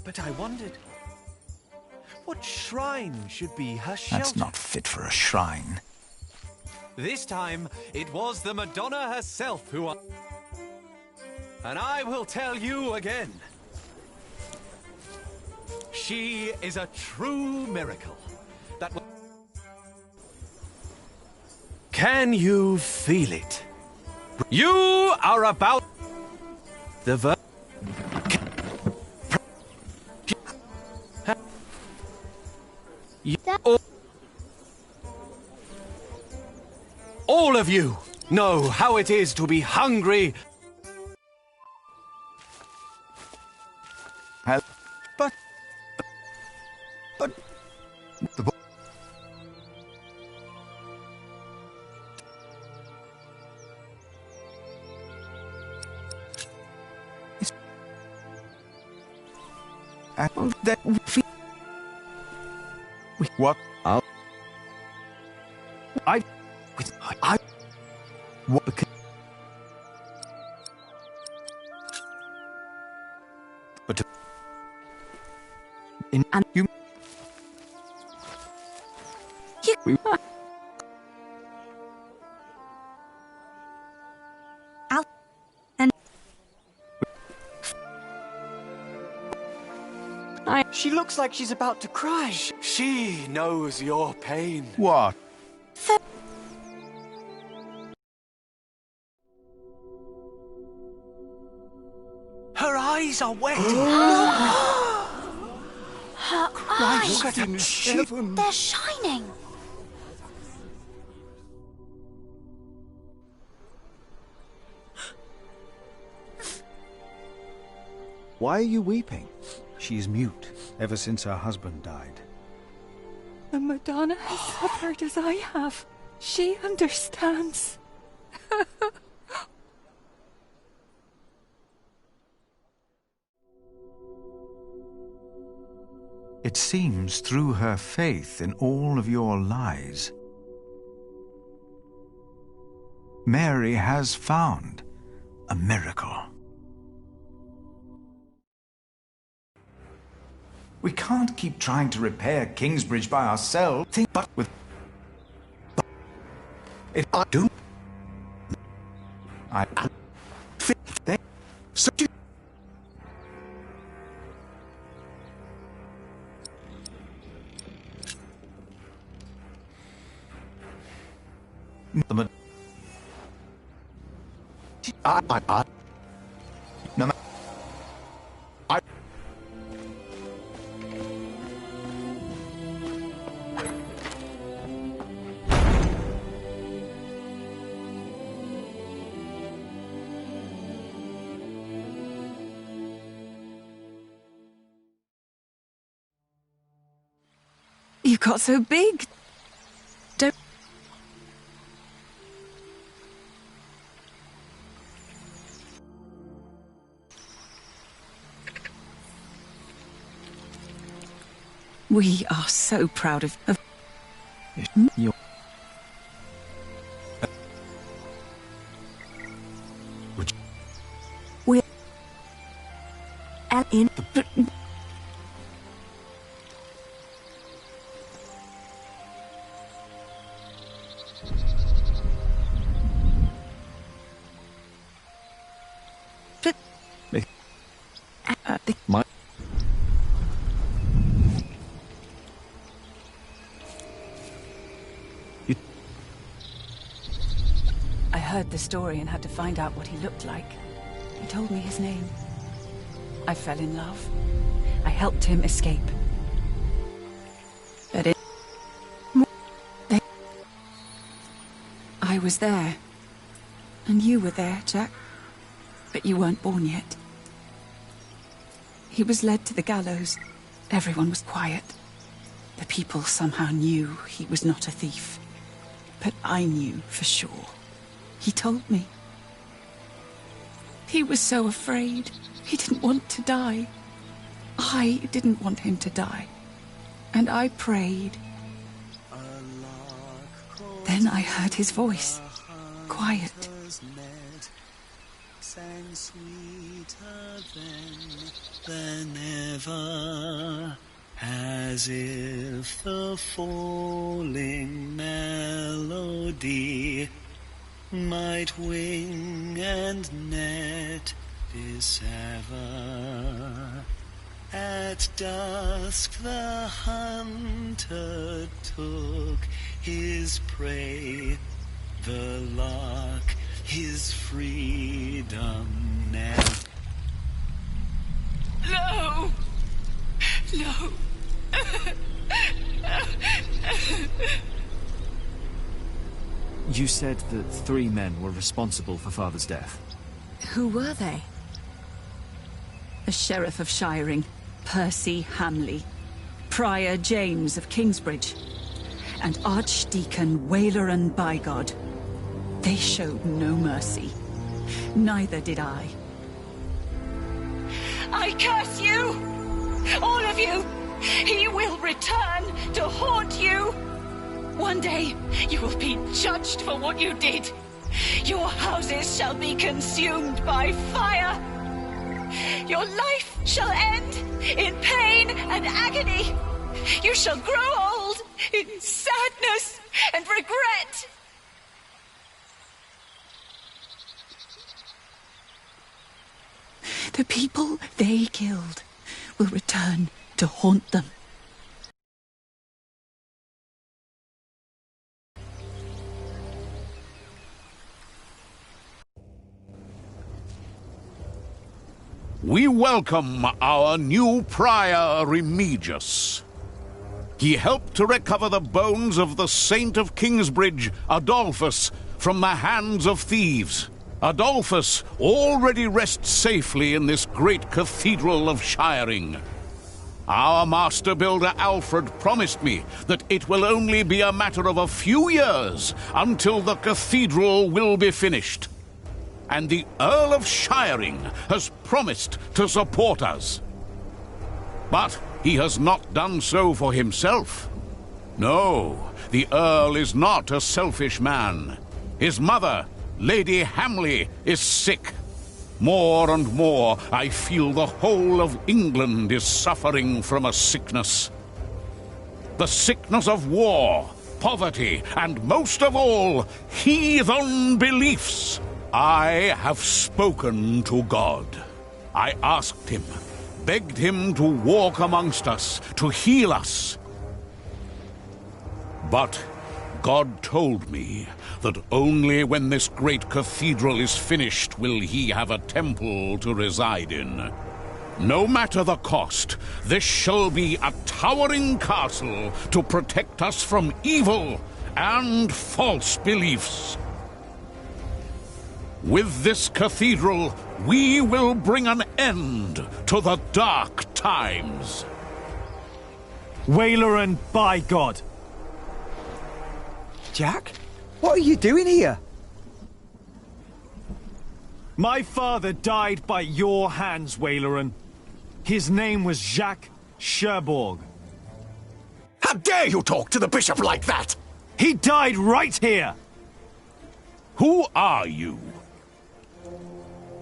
But I wondered, what shrine should be her shelter? That's not fit for a shrine. This time, it was the Madonna herself who... And I will tell you again. She is a true miracle. That will... Can you feel it? You are about... The ver... All of you know how it is to be hungry. But the that what I what but in and you we out and she looks like she's about to cry. She knows your pain. what Her eyes are wet. her eyes. Look at them. They're shining. Why are you weeping? She's mute ever since her husband died. The Madonna has suffered as I have. She understands. it seems through her faith in all of your lies, Mary has found a miracle. We can't keep trying to repair Kingsbridge by ourselves, but with it I do. I fit there. So no, I You got so big. Don't... We are so proud of you. We're in the... I heard the story and had to find out what he looked like. He told me his name. I fell in love. I helped him escape. But I was there. And you were there, Jack. But you weren't born yet. He was led to the gallows. Everyone was quiet. The people somehow knew he was not a thief. But I knew for sure. He told me. He was so afraid. He didn't want to die. I didn't want him to die. And I prayed. Then I heard his voice. Quiet. sang sweeter than ever, as if the falling melody might wing and net dissever. At dusk the hunter took his prey, the lark his freedom net. No! No! You said that 3 men were responsible for Father's death. Who were they? The Sheriff of Shiring, Percy Hamley, Prior James of Kingsbridge, and Archdeacon Waileran Bygod. They showed no mercy. Neither did I. I curse you! All of you! He will return to haunt you! One day, you will be judged for what you did. Your houses shall be consumed by fire. Your life shall end in pain and agony. You shall grow old in sadness and regret. The people they killed will return to haunt them. We welcome our new Prior Remigius. He helped to recover the bones of the Saint of Kingsbridge, Adolphus, from the hands of thieves. Adolphus already rests safely in this great cathedral of Shiring. Our master builder Alfred promised me that it will only be a matter of a few years until the cathedral will be finished. And the Earl of Shiring has promised to support us. But he has not done so for himself. No, the Earl is not a selfish man. His mother, Lady Hamley, is sick. More and more, I feel the whole of England is suffering from a sickness. The sickness of war, poverty, and most of all, heathen beliefs. I have spoken to God. I asked him, begged him to walk amongst us, to heal us. But God told me that only when this great cathedral is finished will he have a temple to reside in. No matter the cost, this shall be a towering castle to protect us from evil and false beliefs. With this cathedral, we will bring an end to the dark times. Waileran Bygod. Jack? What are you doing here? My father died by your hands, Waileran. His name was Jacques Cherbourg. How dare you talk to the bishop like that? He died right here! Who are you?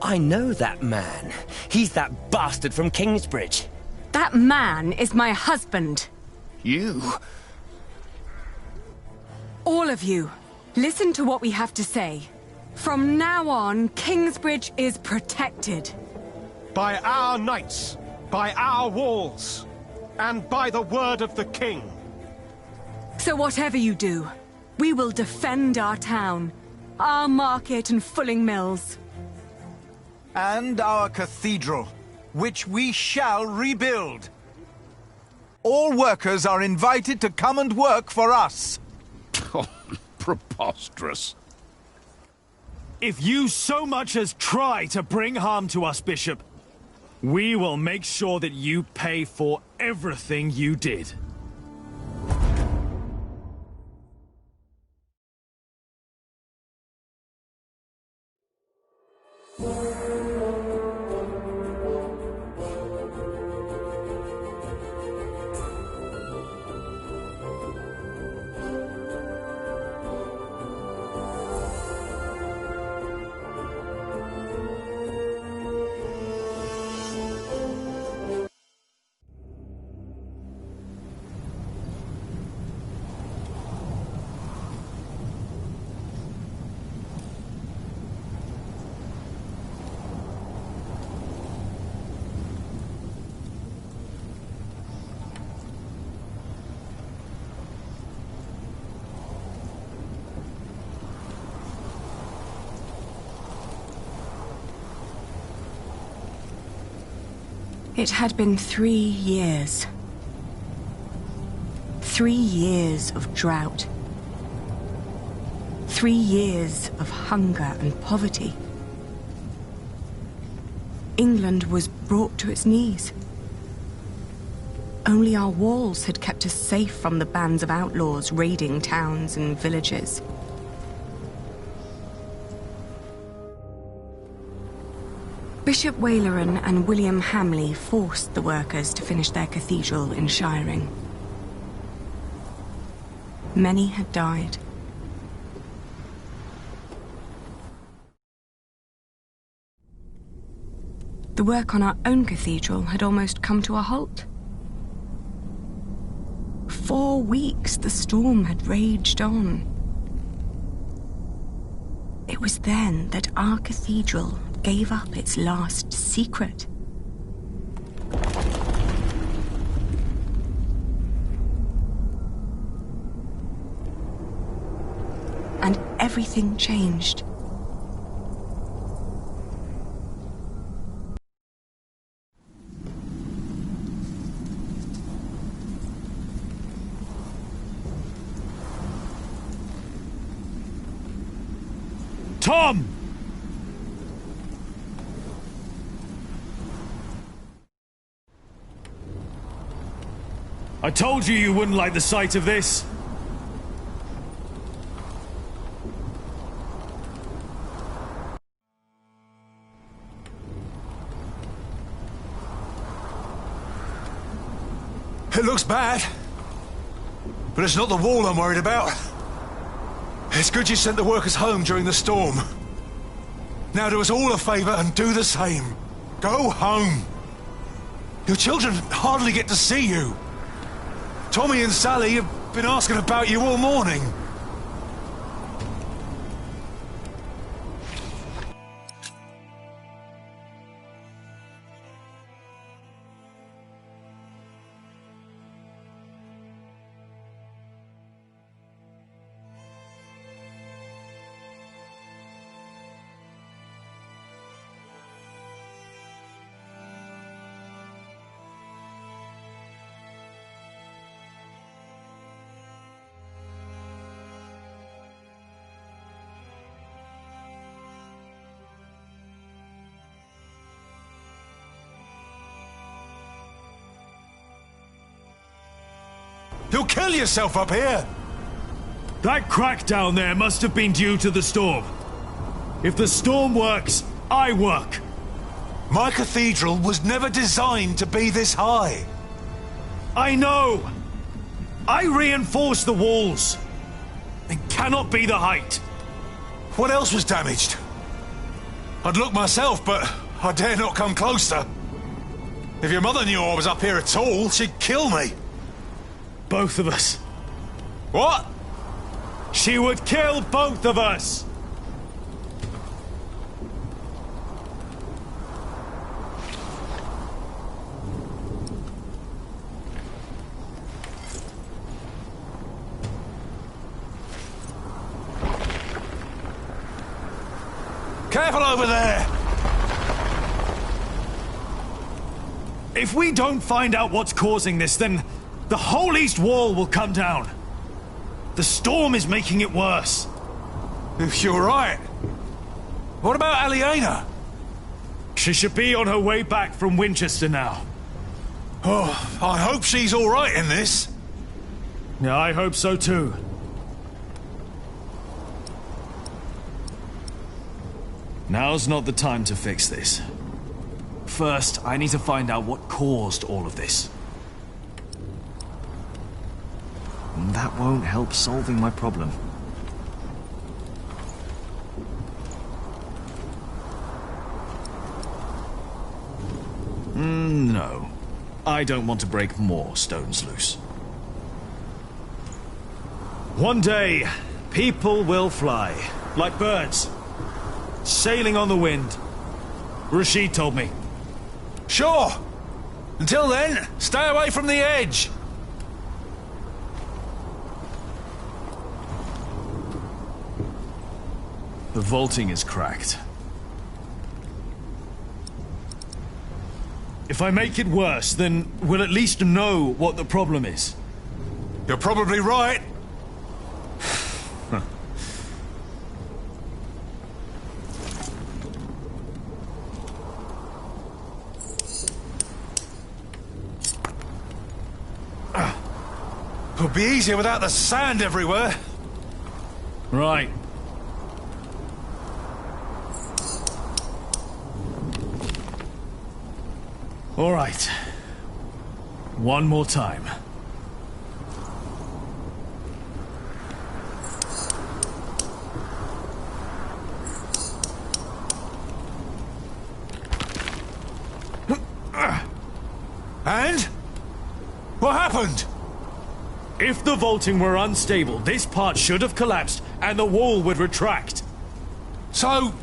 I know that man. He's that bastard from Kingsbridge. That man is my husband. You? All of you, listen to what we have to say. From now on, Kingsbridge is protected. By our knights, by our walls, and by the word of the king. So whatever you do, we will defend our town, our market and fulling mills. And our cathedral, which we shall rebuild. All workers are invited to come and work for us. Oh, preposterous. If you so much as try to bring harm to us, Bishop, we will make sure that you pay for everything you did. It had been 3 years. 3 years of drought. 3 years of hunger and poverty. England was brought to its knees. Only our walls had kept us safe from the bands of outlaws raiding towns and villages. Bishop Waleran and William Hamley forced the workers to finish their cathedral in Shiring. Many had died. The work on our own cathedral had almost come to a halt. 4 weeks the storm had raged on. It was then that our cathedral gave up its last secret. And everything changed. Tom! I told you wouldn't like the sight of this. It looks bad. But it's not the wall I'm worried about. It's good you sent the workers home during the storm. Now do us all a favor and do the same. Go home. Your children hardly get to see you. Tommy and Sally have been asking about you all morning. You'll kill yourself up here! That crack down there must have been due to the storm. If the storm works, I work. My cathedral was never designed to be this high. I know! I reinforced the walls. It cannot be the height. What else was damaged? I'd look myself, but I dare not come closer. If your mother knew I was up here at all, she'd kill me. Both of us. What? She would kill both of us! Careful over there! If we don't find out what's causing this, then the whole east wall will come down. The storm is making it worse. You're right. What about Aliena? She should be on her way back from Winchester now. Oh, I hope she's all right in this. Yeah, I hope so too. Now's not the time to fix this. First, I need to find out what caused all of this. That won't help solving my problem. No. I don't want to break more stones loose. One day, people will fly, like birds, sailing on the wind. Rashid told me. Sure. Until then, stay away from the edge. The vaulting is cracked. If I make it worse, then we'll at least know what the problem is. You're probably right. It'll be easier without the sand everywhere. Right. All right. One more time. And? What happened? If the vaulting were unstable, this part should have collapsed and the wall would retract. So,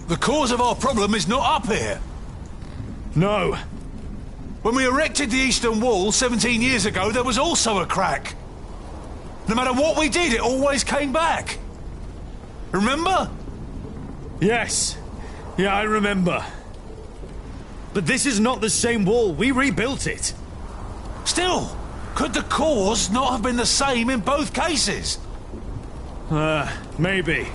the cause of our problem is not up here? No. When we erected the eastern wall 17 years ago, there was also a crack. No matter what we did, it always came back. Remember? Yes. Yeah, I remember. But this is not the same wall. We rebuilt it. Still, could the cause not have been the same in both cases? Maybe.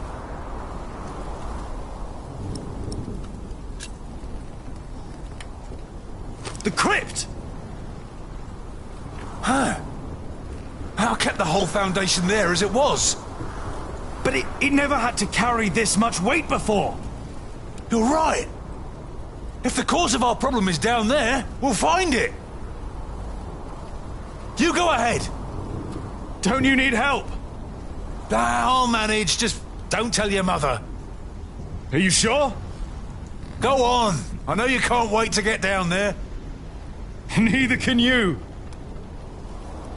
The crypt! Huh. How kept the whole foundation there as it was? But it never had to carry this much weight before. You're right. If the cause of our problem is down there, we'll find it. You go ahead. Don't you need help? I'll manage. Just don't tell your mother. Are you sure? Go on. I know you can't wait to get down there. Neither can you.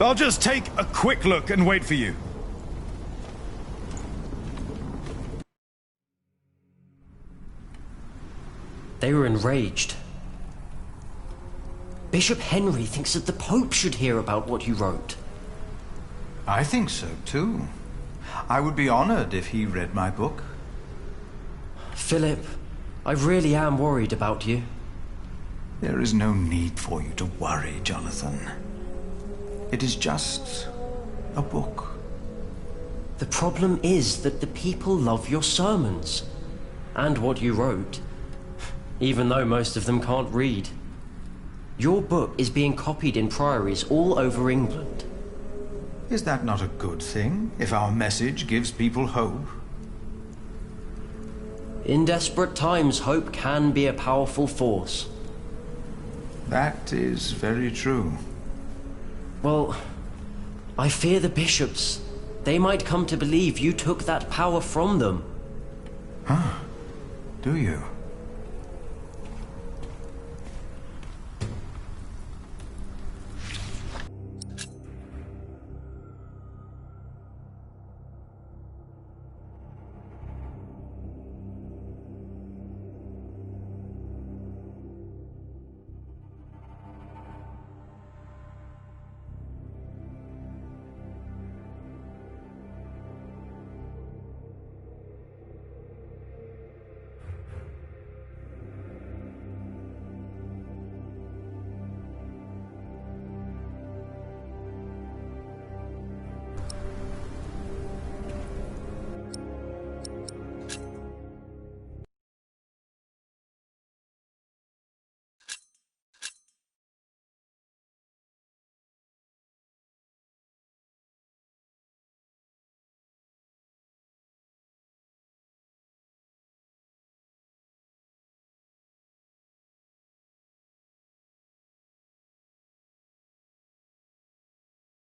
I'll just take a quick look and wait for you. They were enraged. Bishop Henry thinks that the Pope should hear about what you wrote. I think so, too. I would be honored if he read my book. Philip, I really am worried about you. There is no need for you to worry, Jonathan. It is just a book. The problem is that the people love your sermons and what you wrote, even though most of them can't read. Your book is being copied in priories all over England. Is that not a good thing, if our message gives people hope? In desperate times, hope can be a powerful force. That is very true. Well, I fear the bishops. They might come to believe you took that power from them. Huh? Do you?